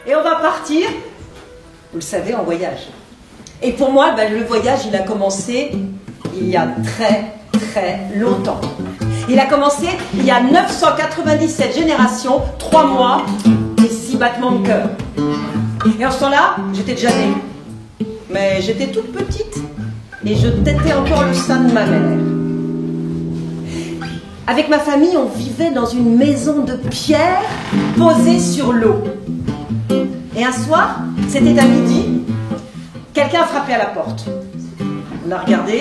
Et on va partir, vous le savez, en voyage. Et pour moi, le voyage, il a commencé il y a très, très longtemps. Il a commencé il y a 997 générations, 3 mois et 6 battements de cœur. Et en ce temps-là, j'étais déjà née. Mais j'étais toute petite et je têtais encore le sein de ma mère. Avec ma famille, on vivait dans une maison de pierre posée sur l'eau. Et un soir, c'était à midi, quelqu'un a frappé à la porte. On a regardé,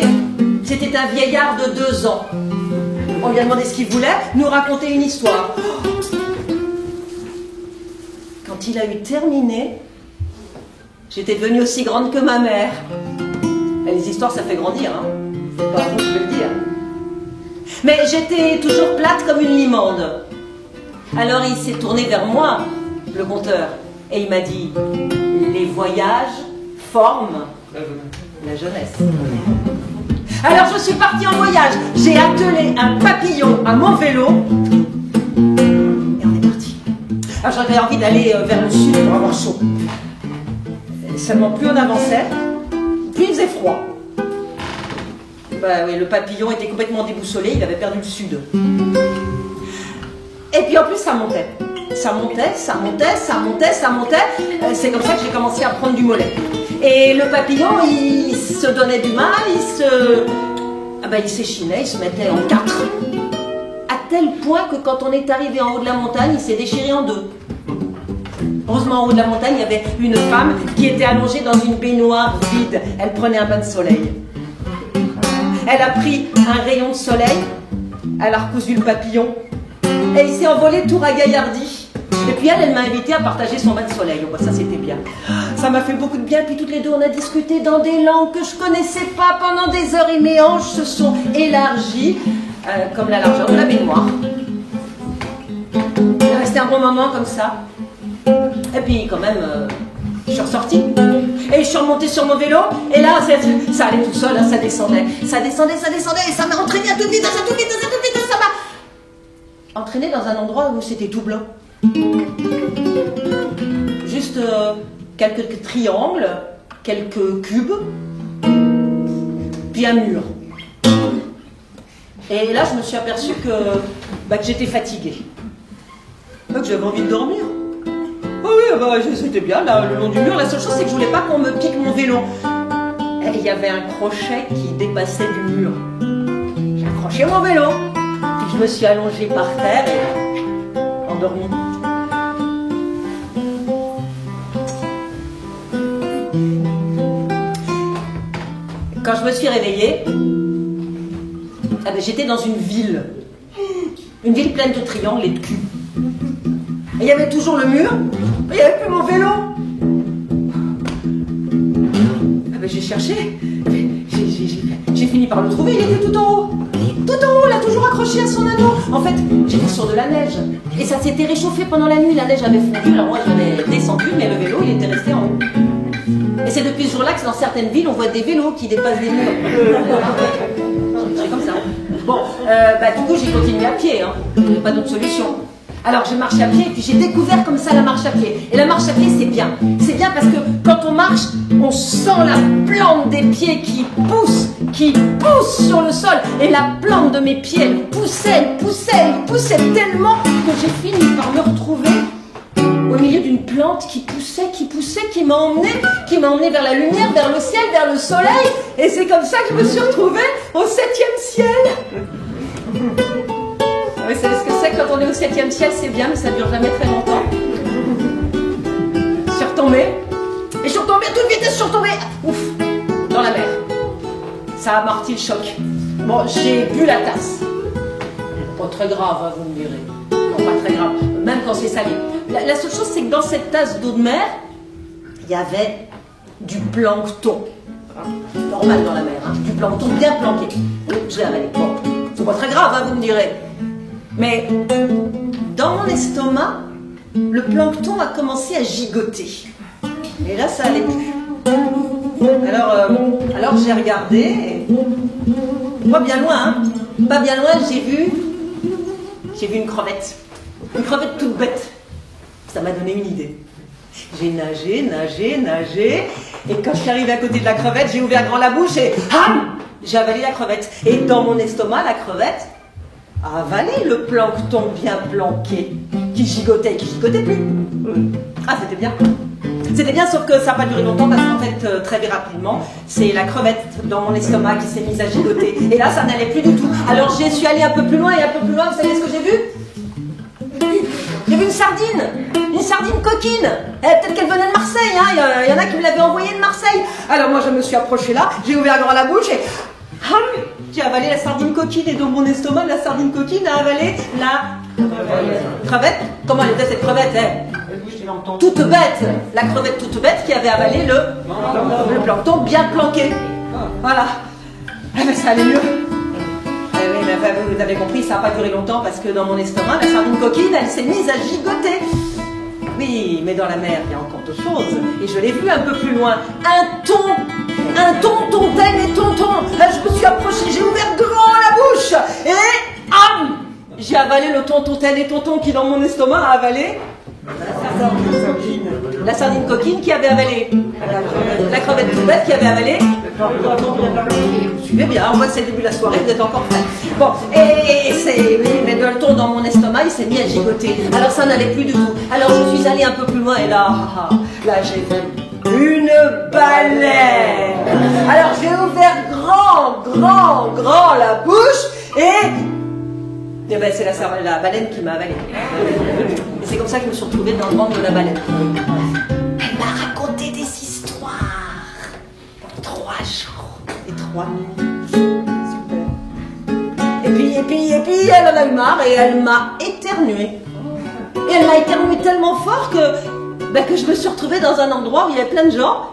c'était un vieillard de 2 ans. On lui a demandé ce qu'il voulait, nous raconter une histoire. Quand il a eu terminé, j'étais devenue aussi grande que ma mère. Et les histoires, ça fait grandir, hein. C'est pas bon, je vais le dire. Mais j'étais toujours plate comme une limande. Alors il s'est tourné vers moi, le conteur, et il m'a dit « Les voyages forment la jeunesse. » Alors je suis partie en voyage. J'ai attelé un papillon à mon vélo et on est parti. Alors j'avais envie d'aller vers le sud pour avoir chaud. Et seulement plus on avançait, plus il faisait froid. Oui, le papillon était complètement déboussolé, il avait perdu le sud. Et puis en plus ça montait. Ça montait, ça montait, ça montait, ça montait. C'est comme ça que j'ai commencé à prendre du mollet. Et le papillon, il se donnait du mal, il s'échinait, il se mettait en 4. À tel point que quand on est arrivé en haut de la montagne, il s'est déchiré en 2. Heureusement, en haut de la montagne, il y avait une femme qui était allongée dans une baignoire vide. Elle prenait un bain de soleil. Elle a pris un rayon de soleil, elle a recousu le papillon, et il s'est envolé tout ragaillardi. Et puis elle m'a invité à partager son bain de soleil. Oh, ça c'était bien. Ça m'a fait beaucoup de bien. Puis toutes les deux, on a discuté dans des langues que je connaissais pas pendant des heures. Et mes hanches se sont élargies, comme la largeur de la baignoire. Il est resté un bon moment comme ça. Et puis quand même, je suis ressortie. Et je suis remontée sur mon vélo. Et là, ça allait tout seul, hein, ça descendait. Ça descendait, ça descendait. Et ça m'a entraîné à toute vitesse, à toute vitesse, à toute vitesse. Ça m'a entraîné dans un endroit où c'était tout blanc. Juste quelques triangles, quelques cubes, puis un mur. Et là, je me suis aperçue que j'étais fatiguée. Que j'avais envie de dormir. Ah oui, c'était bien, là, le long du mur. La seule chose, c'est que je voulais pas qu'on me pique mon vélo. Et il y avait un crochet qui dépassait du mur. J'ai accroché mon vélo, puis je me suis allongée par terre et endormie. Quand je me suis réveillée, j'étais dans une ville pleine de triangles et de cubes. Et il y avait toujours le mur, mais il n'y avait plus mon vélo. J'ai cherché, j'ai fini par le trouver, il était tout en haut. Tout en haut, là, toujours accroché à son anneau. En fait, j'étais sur de la neige. Et ça s'était réchauffé pendant la nuit, la neige avait fondu. Alors moi, j'avais descendu, mais le vélo, il était resté en haut. Et c'est depuis ce jour-là que dans certaines villes, on voit des vélos qui dépassent des murs. C'est comme ça. Bon, du coup, j'ai continué à pied, hein. Pas d'autre solution. Alors, j'ai marché à pied et puis j'ai découvert comme ça la marche à pied. Et la marche à pied, c'est bien. C'est bien parce que quand on marche, on sent la plante des pieds qui pousse sur le sol. Et la plante de mes pieds, elle poussait tellement que j'ai fini par me retrouver au milieu d'une plante qui poussait, qui m'a emmené vers la lumière, vers le ciel, vers le soleil. Et c'est comme ça que je me suis retrouvée au 7e ciel. Vous savez ce que c'est quand on est au 7e ciel, c'est bien, mais ça ne dure jamais très longtemps. Je suis retombée. Et je suis retombée à toute vitesse, je suis retombée, ouf, dans la mer. Ça a amorti le choc. Bon, j'ai bu la tasse. Pas très grave, hein, vous me direz. Non, pas très grave, même quand c'est salé. La seule chose, c'est que dans cette tasse d'eau de mer, il y avait du plancton. Normal dans la mer, hein, du plancton bien planqué. Je l'ai avalé. Bon, c'est pas très grave, hein, vous me direz. Mais dans mon estomac, le plancton a commencé à gigoter. Et là, ça allait plus. Alors j'ai regardé, et pas bien loin, hein, pas bien loin, j'ai vu une crevette toute bête. Ça m'a donné une idée. J'ai nagé, nagé, nagé. Et quand je suis arrivée à côté de la crevette, j'ai ouvert grand la bouche et j'ai avalé la crevette. Et dans mon estomac, la crevette a avalé le plancton bien planqué, qui gigotait plus. Ah, c'était bien. C'était bien, sauf que ça n'a pas duré longtemps parce qu'en fait, très rapidement, c'est la crevette dans mon estomac qui s'est mise à gigoter. Et là, ça n'allait plus du tout. Alors, j'y suis allée un peu plus loin et un peu plus loin. Vous savez ce que j'ai vu? J'ai vu une sardine coquine. Peut-être qu'elle venait de Marseille, hein. Il y en a qui me l'avaient envoyée de Marseille. Alors moi, je me suis approchée là, j'ai ouvert grand la bouche et j'ai avalé la sardine coquine. Et dans mon estomac, la sardine coquine a avalé la crevette. Comment elle était cette crevette, toute bête. La crevette toute bête qui avait avalé le plancton bien planqué. Voilà. Eh ben, ça allait mieux. Oui, mais vous avez compris, ça n'a pas duré longtemps parce que dans mon estomac, la sardine coquine, elle s'est mise à gigoter. Oui, mais dans la mer, il y a encore d'autres choses. Et je l'ai vu un peu plus loin. Un thon, tontaine et tonton. Là, je me suis approchée, j'ai ouvert grand la bouche. Et j'ai avalé le thon, tontaine et tonton qui, dans mon estomac, a avalé la sardine coquine qui avait avalé la crevette toute bête qui avait avalé. Vous suivez bien, on voit que c'est le début de la soirée, vous êtes encore prêts. Bon, et oui, mais le thon dans mon estomac, il s'est mis à gigoter. Alors ça n'allait plus du tout. Alors je suis allée un peu plus loin et là j'ai vu une baleine. Alors j'ai ouvert grand la bouche et ben c'est la baleine qui m'a avalé. Et c'est comme ça que je me suis retrouvée dans le ventre de la baleine. Elle m'a raconté des histoires. 3 jours et 3 nuits. Super. Et puis elle en a eu marre et elle m'a éternué. Et elle m'a éternué tellement fort que je me suis retrouvée dans un endroit où il y avait plein de gens.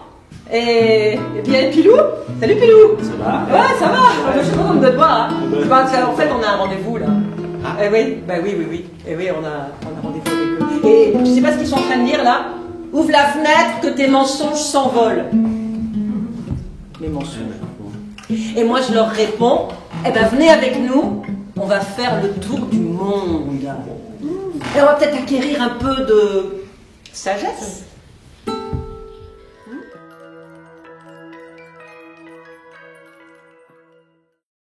Et puis il y avait Pilou. Salut Pilou. Ça va? Ouais, ça va. Je suis contente de te voir. En fait, on a un rendez-vous là. Oui. Et oui, on a rendez-vous avec eux. Et tu sais pas ce qu'ils sont en train de dire là? Ouvre la fenêtre que tes mensonges s'envolent. Mes mensonges. Et moi je leur réponds, eh ben venez avec nous, on va faire le tour du monde. Et on va peut-être acquérir un peu de sagesse.